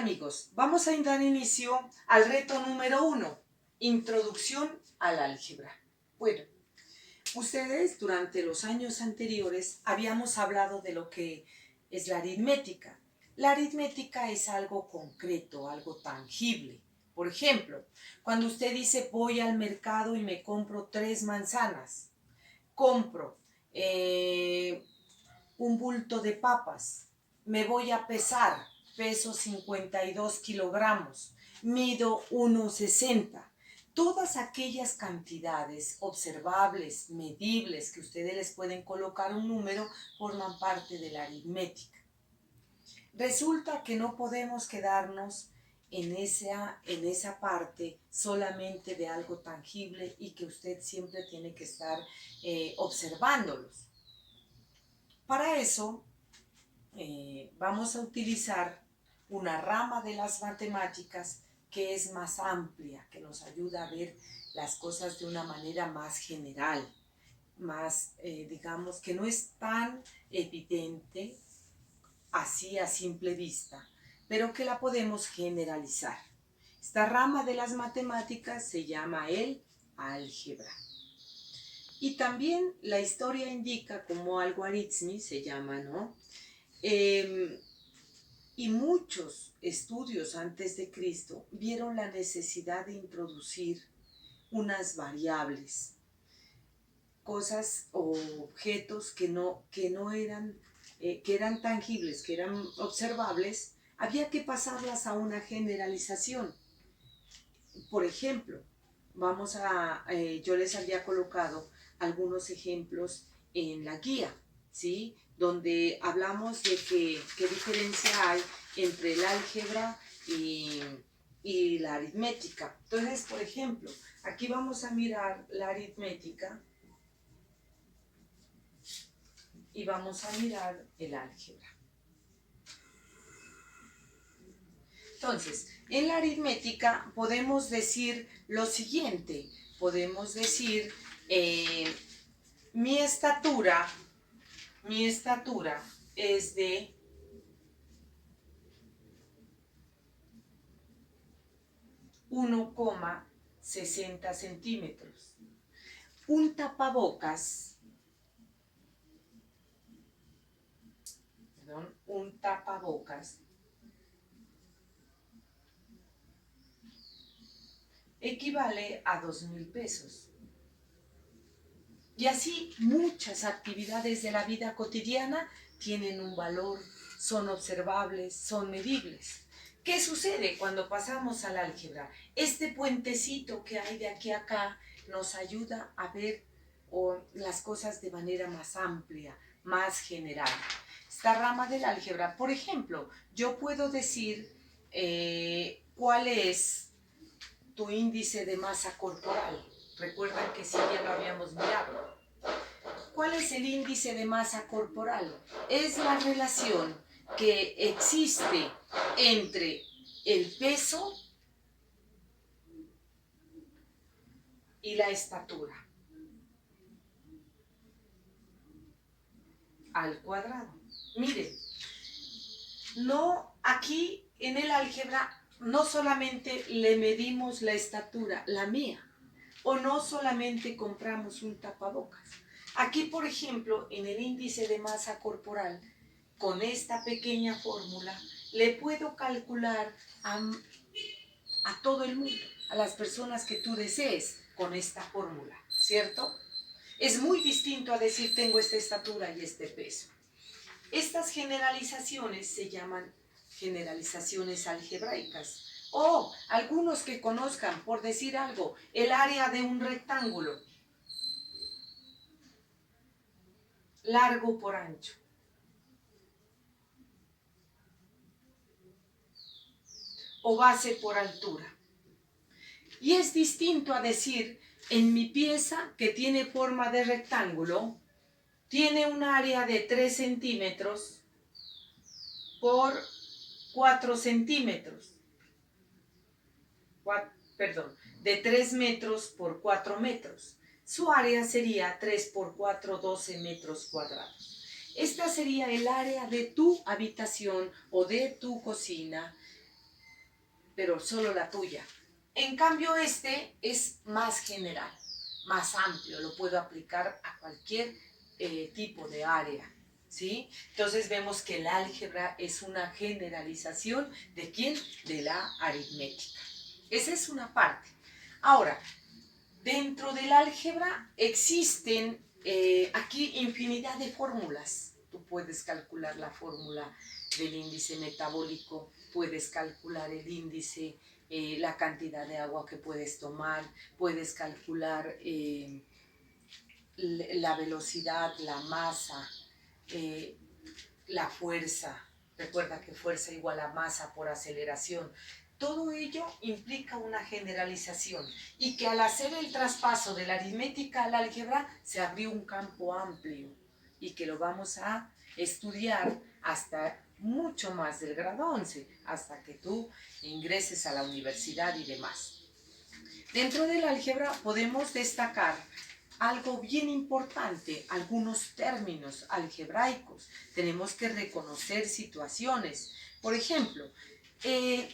amigos, vamos a dar inicio al reto número 1, introducción al álgebra. Bueno, ustedes durante los años anteriores habíamos hablado de lo que es la aritmética. La aritmética es algo concreto, algo tangible. Por ejemplo, cuando usted dice voy al mercado y me compro 3 manzanas, compro un bulto de papas, me voy a pesar, peso 52 kilogramos, mido 1,60. Todas aquellas cantidades observables, medibles, que ustedes les pueden colocar un número, forman parte de la aritmética. Resulta que no podemos quedarnos en esa parte solamente de algo tangible y que usted siempre tiene que estar observándolos. Para eso vamos a utilizar una rama de las matemáticas que es más amplia, que nos ayuda a ver las cosas de una manera más general, más, digamos, que no es tan evidente así a simple vista, pero que la podemos generalizar. Esta rama de las matemáticas se llama el álgebra. Y también la historia indica como algoritmi se llama, ¿no? Y muchos estudios antes de Cristo vieron la necesidad de introducir unas variables, cosas o objetos que eran tangibles, que eran observables, había que pasarlas a una generalización. Por ejemplo, yo les había colocado algunos ejemplos en la guía, ¿sí? Donde hablamos de qué diferencia hay entre el álgebra y la aritmética. Entonces, por ejemplo, aquí vamos a mirar la aritmética y vamos a mirar el álgebra. Entonces, en la aritmética podemos decir lo siguiente, podemos decir mi estatura es de 1,60 centímetros. Un tapabocas equivale a 2,000 pesos. Y así muchas actividades de la vida cotidiana tienen un valor, son observables, son medibles. ¿Qué sucede cuando pasamos al álgebra? Este puentecito que hay de aquí a acá nos ayuda a ver las cosas de manera más amplia, más general. Esta rama del álgebra, por ejemplo, yo puedo decir cuál es tu índice de masa corporal. Recuerdan que sí, ya lo habíamos mirado. ¿Cuál es el índice de masa corporal? Es la relación que existe entre el peso y la estatura al cuadrado. Miren, aquí en el álgebra no solamente le medimos la estatura, la mía, o no solamente compramos un tapabocas. Aquí, por ejemplo, en el índice de masa corporal, con esta pequeña fórmula, le puedo calcular a todo el mundo, a las personas que tú desees con esta fórmula, ¿cierto? Es muy distinto a decir tengo esta estatura y este peso. Estas generalizaciones se llaman generalizaciones algebraicas. O algunos que conozcan, por decir algo, el área de un rectángulo, largo por ancho. O base por altura. Y es distinto a decir, en mi pieza que tiene forma de rectángulo, tiene un área de 3 centímetros por 4 centímetros. De 3 metros por 4 metros. Su área sería 3 por 4, 12 metros cuadrados. Esta sería el área de tu habitación o de tu cocina pero solo la tuya. En cambio, este es más general, más amplio, lo puedo aplicar a cualquier tipo de área, ¿sí? Entonces vemos que el álgebra es una generalización ¿de quién? De la aritmética. Esa es una parte. Ahora, dentro del álgebra existen aquí infinidad de fórmulas. Tú puedes calcular la fórmula del índice metabólico, puedes calcular el índice, la cantidad de agua que puedes tomar, puedes calcular la velocidad, la masa, eh, la fuerza. Recuerda que fuerza igual a masa por aceleración. Todo ello implica una generalización y que al hacer el traspaso de la aritmética al álgebra se abrió un campo amplio y que lo vamos a estudiar hasta mucho más del grado 11, hasta que tú ingreses a la universidad y demás. Dentro del álgebra podemos destacar algo bien importante, algunos términos algebraicos. Tenemos que reconocer situaciones. Por ejemplo, en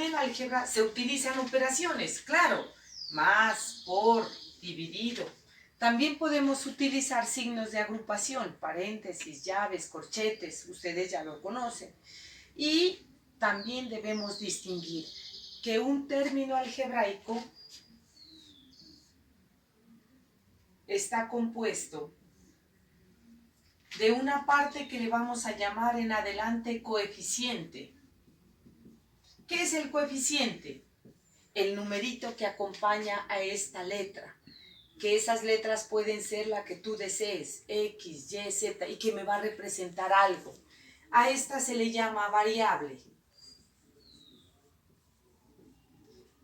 el álgebra se utilizan operaciones, claro, más, por, dividido. También podemos utilizar signos de agrupación, paréntesis, llaves, corchetes, ustedes ya lo conocen. Y también debemos distinguir que un término algebraico está compuesto de una parte que le vamos a llamar en adelante coeficiente. ¿Qué es el coeficiente? El numerito que acompaña a esta letra, que esas letras pueden ser la que tú desees, X, Y, Z, y que me va a representar algo. A esta se le llama variable.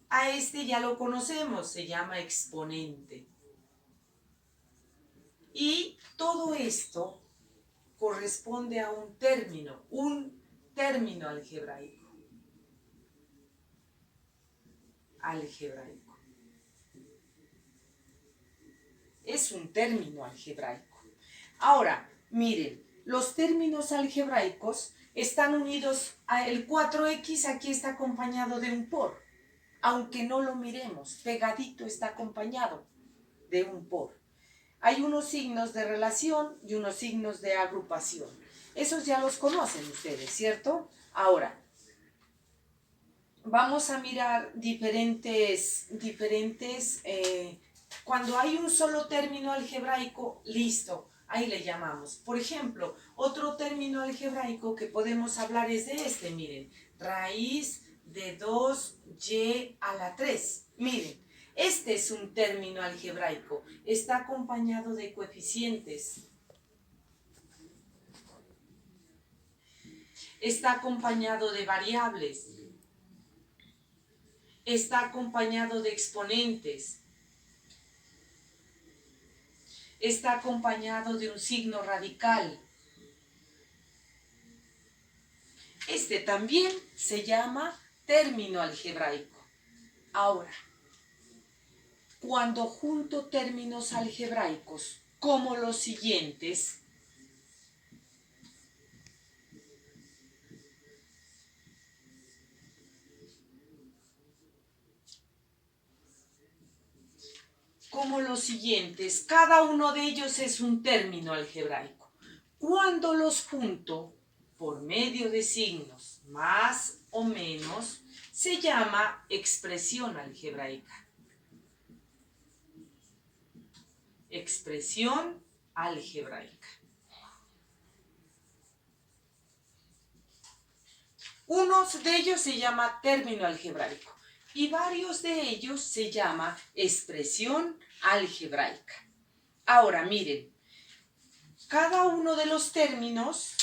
A este ya lo conocemos, se llama exponente. Y todo esto corresponde a un término algebraico. Es un término algebraico. Ahora, miren, los términos algebraicos están unidos a el 4x, aquí está acompañado de un por. Aunque no lo miremos, pegadito está acompañado de un por. Hay unos signos de relación y unos signos de agrupación. Esos ya los conocen ustedes, ¿cierto? Ahora, vamos a mirar cuando hay un solo término algebraico, listo, ahí le llamamos. Por ejemplo, otro término algebraico que podemos hablar es de este, miren, raíz de 2y a la 3. Miren, este es un término algebraico, está acompañado de coeficientes, está acompañado de variables, está acompañado de exponentes, está acompañado de un signo radical. Este también se llama término algebraico. Ahora, cuando junto términos algebraicos como los siguientes, cada uno de ellos es un término algebraico. Cuando los junto por medio de signos más o menos, se llama expresión algebraica. Expresión algebraica. Uno de ellos se llama término algebraico y varios de ellos se llama expresión algebraica. Ahora miren, cada uno de los términos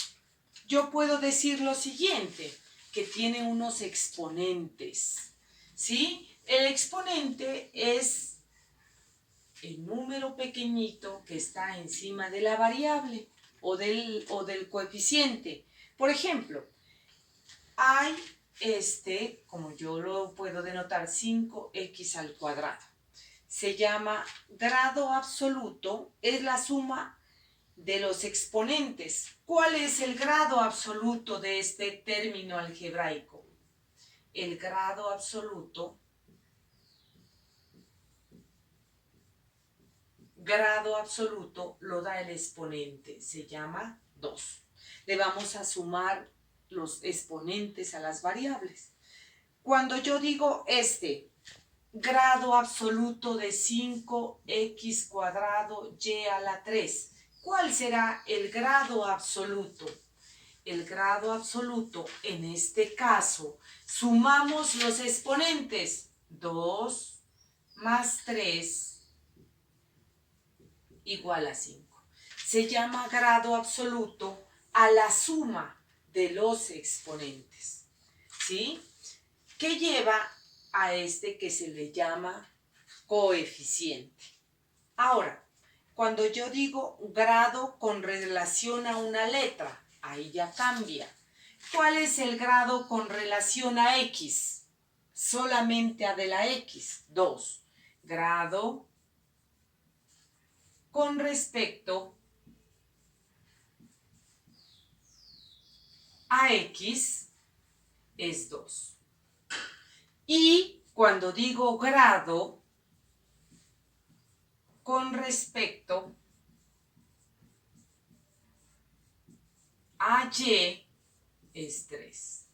yo puedo decir lo siguiente, que tiene unos exponentes, ¿sí? El exponente es el número pequeñito que está encima de la variable o del coeficiente. Por ejemplo, hay como yo lo puedo denotar, 5x al cuadrado. Se llama grado absoluto, es la suma de los exponentes. ¿Cuál es el grado absoluto de este término algebraico? El grado absoluto lo da el exponente, se llama 2. Le vamos a sumar los exponentes a las variables. Cuando yo digo grado absoluto de 5x cuadrado y a la 3, ¿cuál será el grado absoluto? El grado absoluto, en este caso, sumamos los exponentes. 2 más 3 igual a 5. Se llama grado absoluto a la suma de los exponentes. ¿Sí? ¿Qué lleva a que se le llama coeficiente? Ahora, cuando yo digo grado con relación a una letra, ahí ya cambia. ¿Cuál es el grado con relación a X? Solamente a de la X. 2. Grado con respecto a X es 2. Y cuando digo grado con respecto a Y es 3.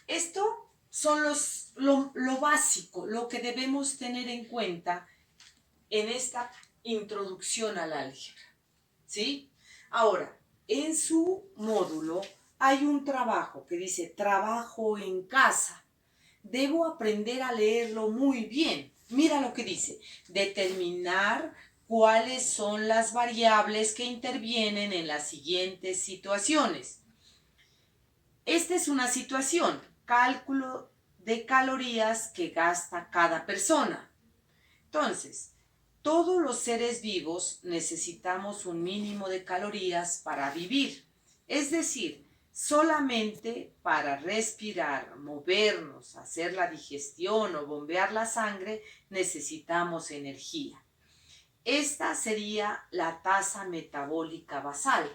Esto son lo básico, lo que debemos tener en cuenta en esta introducción al álgebra. ¿Sí? Ahora, en su módulo hay un trabajo que dice trabajo en casa. Debo aprender a leerlo muy bien. Mira lo que dice. Determinar cuáles son las variables que intervienen en las siguientes situaciones. Esta es una situación. Cálculo de calorías que gasta cada persona. Entonces, todos los seres vivos necesitamos un mínimo de calorías para vivir. Es decir, solamente para respirar, movernos, hacer la digestión o bombear la sangre, necesitamos energía. Esta sería la tasa metabólica basal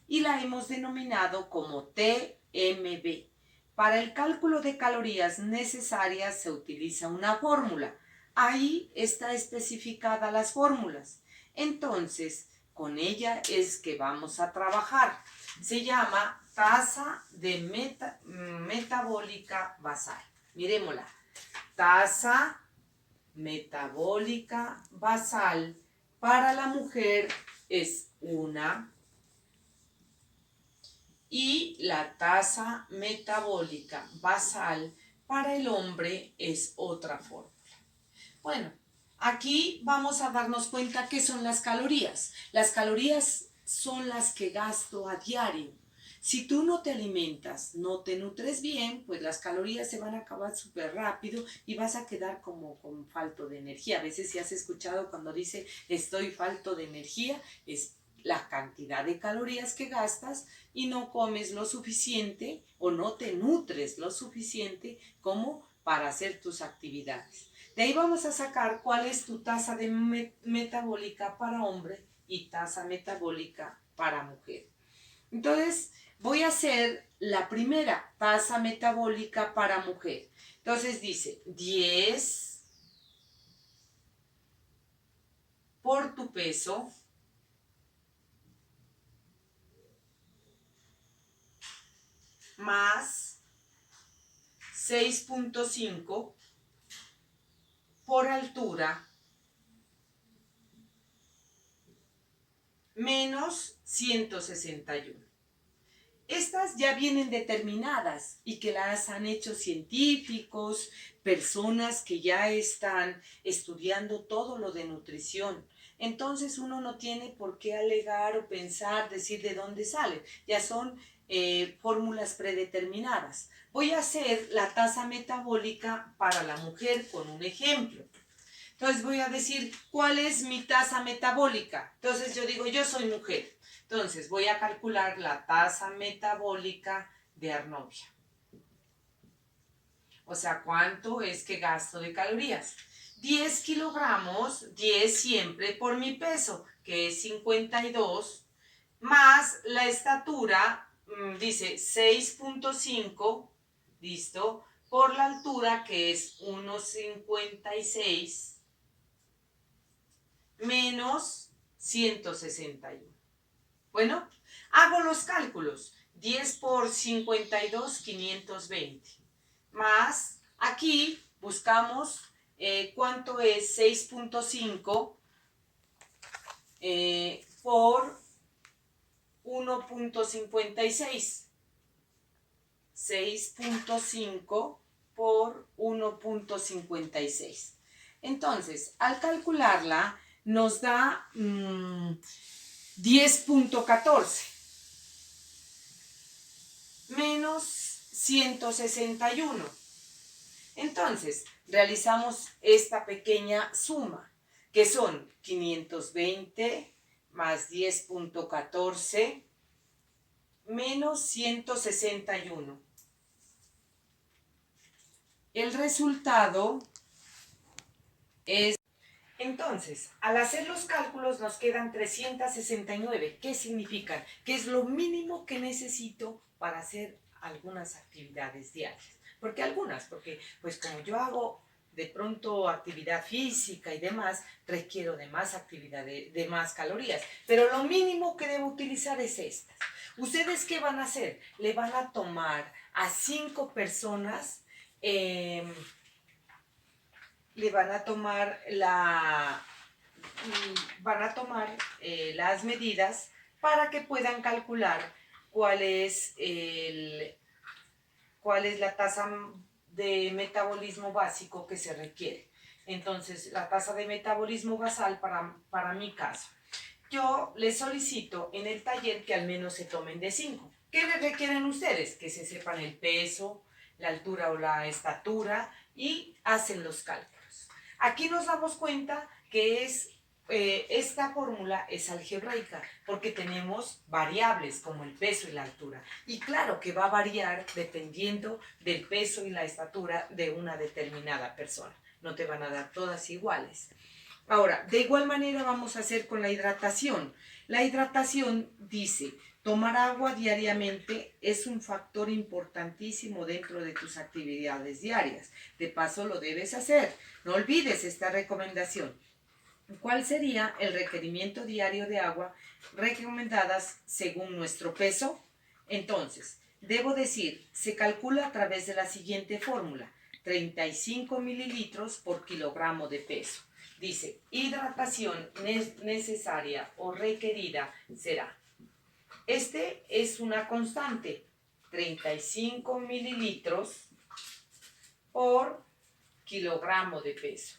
y la hemos denominado como TMB. Para el cálculo de calorías necesarias se utiliza una fórmula. Ahí está especificada las fórmulas. Entonces, con ella es que vamos a trabajar. Se llama tasa de metabólica basal. Miremosla. Tasa metabólica basal para la mujer es 1 y la tasa metabólica basal para el hombre es otra fórmula. Bueno, aquí vamos a darnos cuenta qué son las calorías. Las calorías son las que gasto a diario. Si tú no te alimentas, no te nutres bien, pues las calorías se van a acabar súper rápido y vas a quedar como con falto de energía. A veces si has escuchado cuando dice estoy falto de energía, es la cantidad de calorías que gastas y no comes lo suficiente o no te nutres lo suficiente como para hacer tus actividades. De ahí vamos a sacar cuál es tu tasa de metabólica para hombre y tasa metabólica para mujer. Entonces, voy a hacer la primera tasa metabólica para mujer. Entonces dice 10 por tu peso más 6.5 por altura menos 161. Estas ya vienen determinadas y que las han hecho científicos, personas que ya están estudiando todo lo de nutrición. Entonces uno no tiene por qué alegar o pensar, decir de dónde salen. Ya son fórmulas predeterminadas. Voy a hacer la tasa metabólica para la mujer con un ejemplo. Entonces voy a decir, ¿cuál es mi tasa metabólica? Entonces yo digo, yo soy mujer. Entonces voy a calcular la tasa metabólica de Arnovia. O sea, ¿cuánto es que gasto de calorías? 10 kilogramos, 10 siempre por mi peso, que es 52, más la estatura, dice 6.5, listo, por la altura que es 1,56 menos 161. Bueno, hago los cálculos. 10 por 52, 520. Más, aquí buscamos cuánto es 6.5 por 1.56. 6.5 por 1.56. Entonces, al calcularla, nos da 10.14 menos 161. Entonces, realizamos esta pequeña suma, que son 520 más 10.14 menos 161. El resultado es... Entonces, al hacer los cálculos nos quedan 369. ¿Qué significan? Que es lo mínimo que necesito para hacer algunas actividades diarias. Porque pues como yo hago de pronto actividad física y demás, requiero de más actividad, de más calorías. Pero lo mínimo que debo utilizar es estas. ¿Ustedes qué van a hacer? Le van a tomar a 5 personas... le van a tomar las medidas para que puedan calcular cuál es la tasa de metabolismo básico que se requiere. Entonces, la tasa de metabolismo basal para mi caso. Yo les solicito en el taller que al menos se tomen de 5. ¿Qué les requieren ustedes? Que se sepan el peso, la altura o la estatura y hacen los cálculos. Aquí nos damos cuenta que esta fórmula es algebraica porque tenemos variables como el peso y la altura. Y claro que va a variar dependiendo del peso y la estatura de una determinada persona. No te van a dar todas iguales. Ahora, de igual manera vamos a hacer con la hidratación. La hidratación dice, tomar agua diariamente es un factor importantísimo dentro de tus actividades diarias. De paso lo debes hacer. No olvides esta recomendación. ¿Cuál sería el requerimiento diario de agua recomendadas según nuestro peso? Entonces, debo decir, se calcula a través de la siguiente fórmula, 35 mililitros por kilogramo de peso. Dice, hidratación necesaria o requerida será. Este es una constante, 35 mililitros por kilogramo de peso.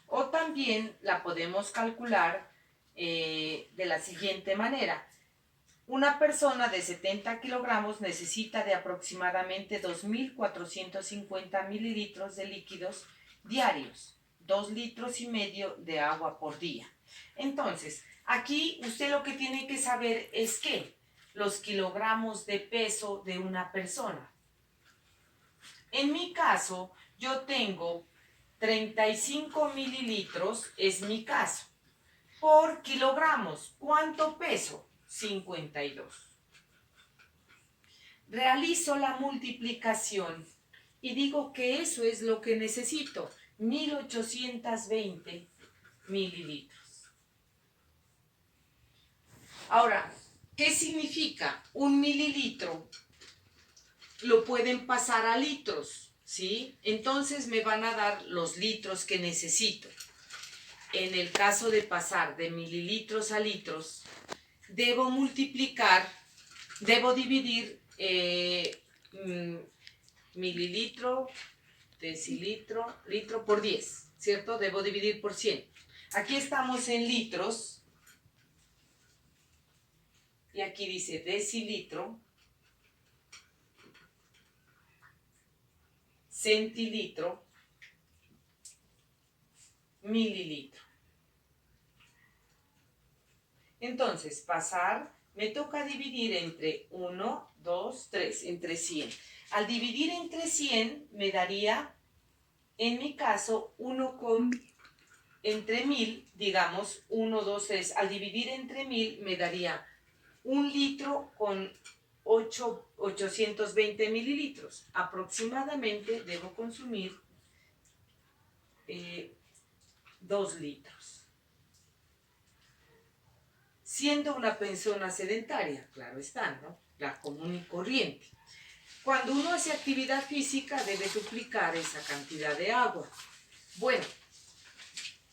O también la podemos calcular de la siguiente manera. Una persona de 70 kilogramos necesita de aproximadamente 2.450 mililitros de líquidos diarios, 2,5 litros de agua por día. Entonces, aquí usted lo que tiene que saber es que los kilogramos de peso de una persona. En mi caso, yo tengo 35 mililitros, es mi caso, por kilogramos. ¿Cuánto peso? 52. Realizo la multiplicación y digo que eso es lo que necesito, 1820 mililitros. Ahora, ¿qué significa? Un mililitro lo pueden pasar a litros, ¿sí? Entonces me van a dar los litros que necesito. En el caso de pasar de mililitros a litros, debo dividir mililitro, decilitro, litro por 10, ¿cierto? Debo dividir por 100. Aquí estamos en litros y aquí dice decilitro, centilitro, mililitro. Entonces, pasar me toca dividir entre 1, 2, 3, entre 100. Al dividir entre 100 me daría, en mi caso, 1 entre 1000, digamos, 1, 2, 3. Al dividir entre 1000 me daría 1 litro con 820 mililitros. Aproximadamente debo consumir 2 litros. Siendo una persona sedentaria, claro está, ¿no? La común y corriente. Cuando uno hace actividad física debe duplicar esa cantidad de agua. Bueno,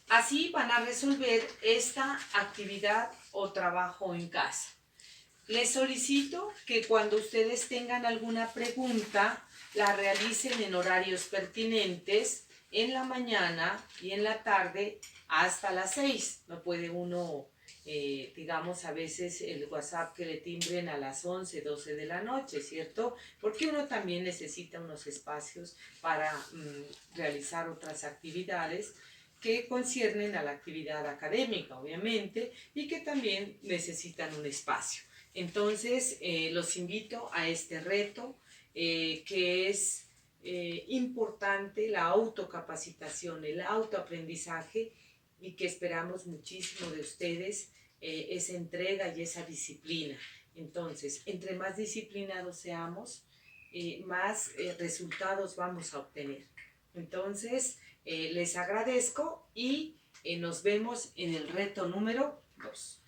así van a resolver esta actividad o trabajo en casa. Les solicito que cuando ustedes tengan alguna pregunta, la realicen en horarios pertinentes, en la mañana y en la tarde hasta las 6. No puede uno, digamos, a veces el WhatsApp que le timbren a las 11, 12 de la noche, ¿cierto? Porque uno también necesita unos espacios para realizar otras actividades que conciernen a la actividad académica, obviamente, y que también necesitan un espacio. Entonces, los invito a este reto que es importante, la autocapacitación, el autoaprendizaje, y que esperamos muchísimo de ustedes esa entrega y esa disciplina. Entonces, entre más disciplinados seamos, más resultados vamos a obtener. Entonces, les agradezco y nos vemos en el reto número 2.